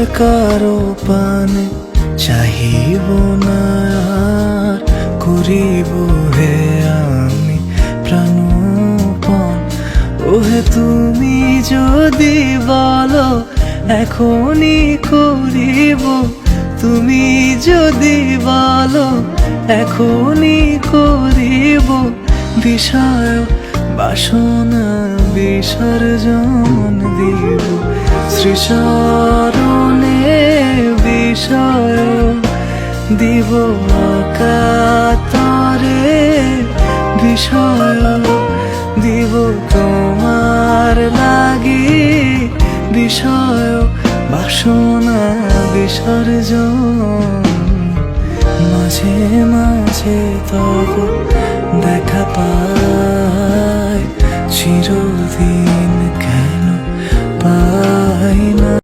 আর কারো পানে চাহিব না, আর করিব হে আমি প্রাণপণ। ওহে তুমি যদি বলো এখনই করিব, তুমি যদি বলো এখনই করিব, বিষয় বাসনা বিসর্জন দিব। শ্রীচরণে বিষয় দিব অকাতরে, বিষয় দিব তোমার লাগি, বিষয় বাসনা বিসর্জন। মাঝে মাঝে তব দেখা পাই, চিরদিন কেন পাই না।